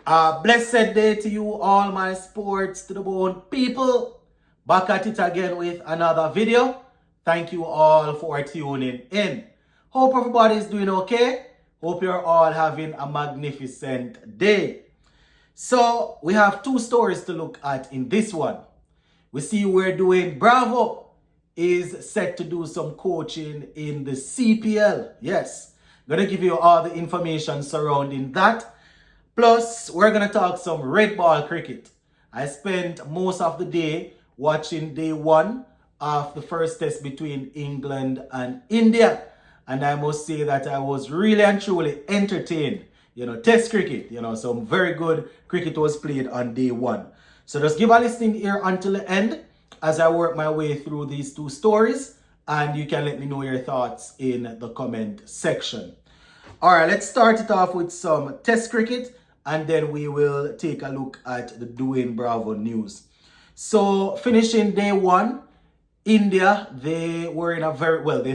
A blessed day to you all my sports to the bone people. Back at it again with another video. Thank you all for tuning in. Hope everybody is doing okay. Hope you're all having a magnificent day. So we have two stories to look at in this one. We see where Dwayne Bravo is set to do some coaching in the CPL. Yes, gonna give you all the information surrounding that. Plus, we're going to talk some red ball cricket. I spent most of the day watching day one of the first test between England and India. And I must say that I was really and truly entertained. Test cricket, some very good cricket was played on day one. So just give a listening here until the end as I work my way through these two stories. And you can let me know your thoughts in the comment section. All right, let's start it off with some test cricket. And then we will take a look at the Dwayne Bravo news. So finishing day one, India, they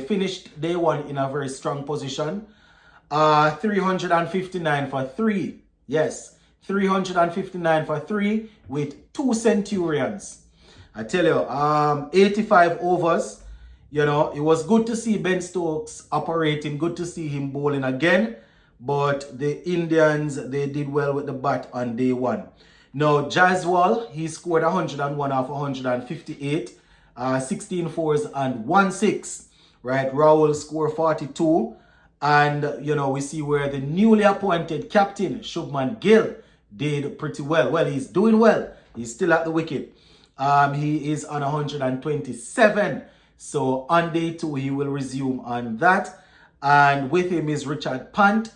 finished day one in a very strong position. 359 for 3. Yes, 359 for 3 with 2 centurions. I tell you, 85 overs. It was good to see Ben Stokes operating, good to see him bowling again. But the Indians, they did well with the bat on day one. Now, Jaswal, he scored 101 off 158, 16 fours and 1 6. Right, Rahul scored 42. And, we see where the newly appointed captain, Shubman Gill, did pretty well. Well, he's doing well. He's still at the wicket. He is on 127. So, on day two, he will resume on that. And with him is Richard Pant.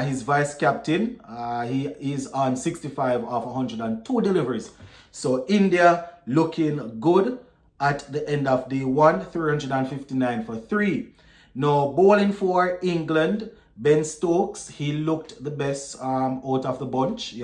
His vice captain, he is on 65 of 102 deliveries. So India looking good at the end of day one, 359 for 3. Now bowling for England, Ben Stokes, he looked the best out of the bunch,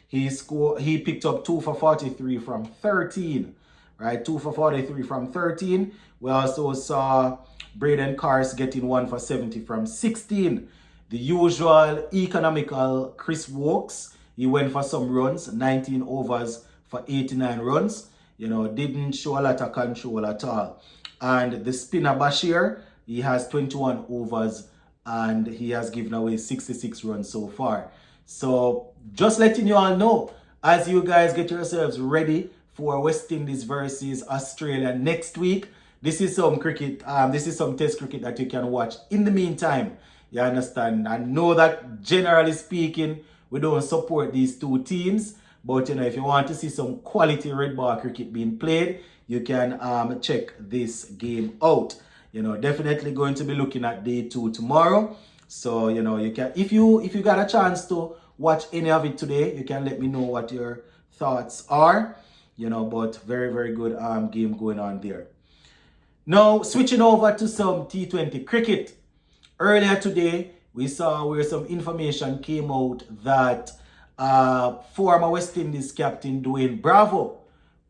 He picked up 2 for 43 from 13, right? 2 for 43 from 13. We also saw Braden Cars getting 1 for 70 from 16. The usual economical Chris Wokes, he went for some runs, 19 overs for 89 runs. Didn't show a lot of control at all. And the spinner Bashir, he has 21 overs and he has given away 66 runs so far. So just letting you all know, as you guys get yourselves ready for West Indies versus Australia next week, this is some cricket, this is some test cricket that you can watch in the meantime. You understand? I know that generally speaking, we don't support these two teams. But, if you want to see some quality red ball cricket being played, you can check this game out. Definitely going to be looking at day 2 tomorrow. So, you can, if you got a chance to watch any of it today, you can let me know what your thoughts are. But very, very good game going on there. Now, switching over to some T20 cricket. Earlier today, we saw where some information came out that former West Indies captain Dwayne Bravo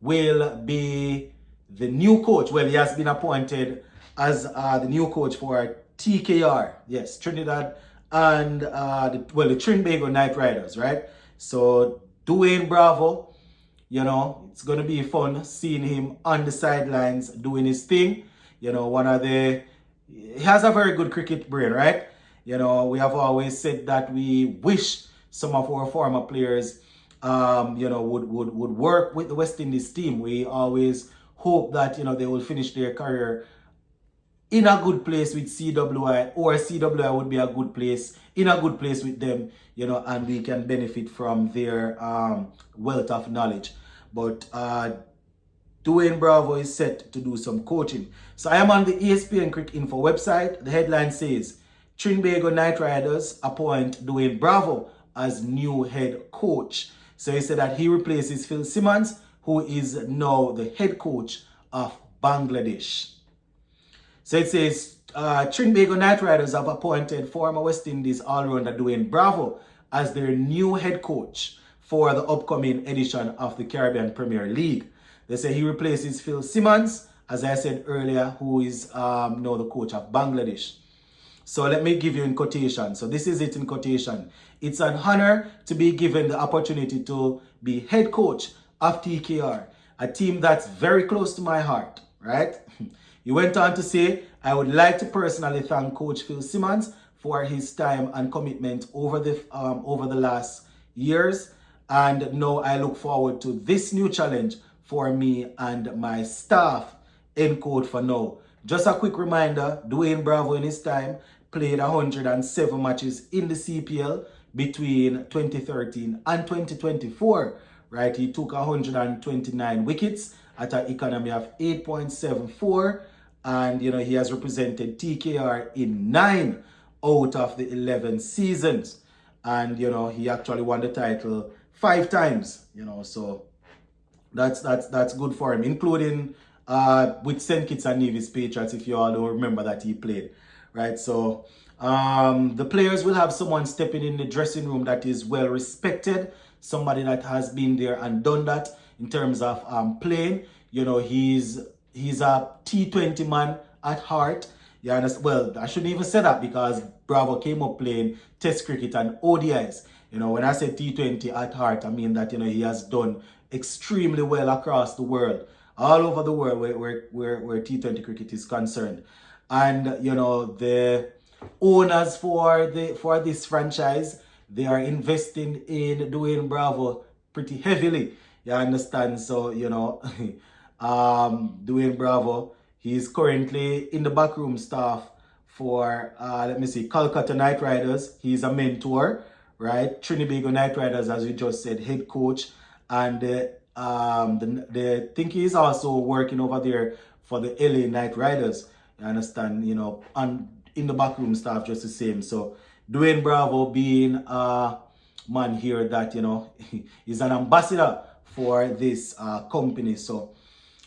will be the new coach. Well, he has been appointed as the new coach for TKR. Yes, Trinidad and the Trinbago Knight Riders, right? So Dwayne Bravo, it's going to be fun seeing him on the sidelines doing his thing. He has a very good cricket brain, right? We have always said that we wish some of our former players, would work with the West Indies team. We always hope that, they will finish their career in a good place with CWI, or CWI would be a good place, in a good place with them, and we can benefit from their wealth of knowledge. But Dwayne Bravo is set to do some coaching. So I am on the ESPN Cricket Info website. The headline says, Trinbago Knight Riders appoint Dwayne Bravo as new head coach. So he said that he replaces Phil Simmons, who is now the head coach of Bangladesh. So it says, Trinbago Knight Riders have appointed former West Indies all-rounder Dwayne Bravo as their new head coach for the upcoming edition of the Caribbean Premier League. They say he replaces Phil Simmons, as I said earlier, who is now the coach of Bangladesh. So let me give you in quotation. So this is it in quotation. It's an honor to be given the opportunity to be head coach of TKR, a team that's very close to my heart, right? He went on to say, I would like to personally thank Coach Phil Simmons for his time and commitment over the last years. And now I look forward to this new challenge for me and my staff. End quote for now. Just a quick reminder, Dwayne Bravo in his time played 107 matches in the CPL between 2013 and 2024. Right, he took 129 wickets at an economy of 8.74, and he has represented TKR in 9 out of the 11 seasons, and he actually won the title 5 times. So that's good for him, including with St. Kitts and Nevis Patriots, if you all don't remember that he played, right? So the players will have someone stepping in the dressing room that is well respected, somebody that has been there and done that in terms of playing. He's a T20 man at heart. You understand? Well, I shouldn't even say that because Bravo came up playing Test cricket and ODIs. When I say T20 at heart, I mean that he has done extremely well across the world, all over the world where T20 cricket is concerned. And the owners for this franchise, they are investing in Dwayne Bravo pretty heavily. You understand? So Dwayne Bravo, he's currently in the backroom staff for Calcutta Knight Riders. He's a mentor, right? Trinbago Knight Riders, as we just said, head coach, and the think he's also working over there for the LA Knight Riders. You understand? And in the backroom staff just the same. So Dwayne Bravo being a man here that is an ambassador for this company. So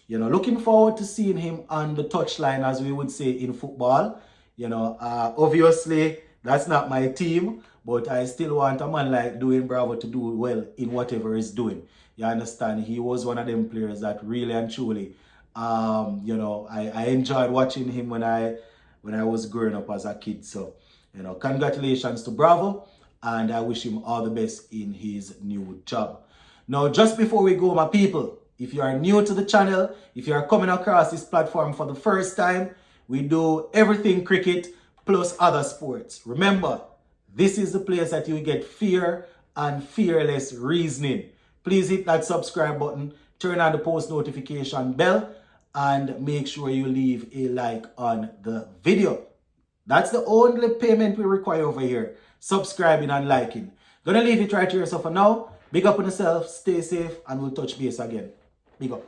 looking forward to seeing him on the touchline, as we would say in football. Obviously that's not my team, but I still want a man like Dwayne Bravo to do well in whatever he's doing. You understand? He was one of them players that really and truly, I enjoyed watching him when I was growing up as a kid. So, congratulations to Bravo, and I wish him all the best in his new job. Now, just before we go, my people, if you are new to the channel, if you are coming across this platform for the first time, we do everything cricket plus other sports. Remember, this is the place that you get fear and fearless reasoning. Please hit that subscribe button, turn on the post notification bell, and make sure you leave a like on the video. That's the only payment we require over here. Subscribing and liking. Gonna leave it right here. So for now, big up on yourself, stay safe, and we'll touch base again. Big up.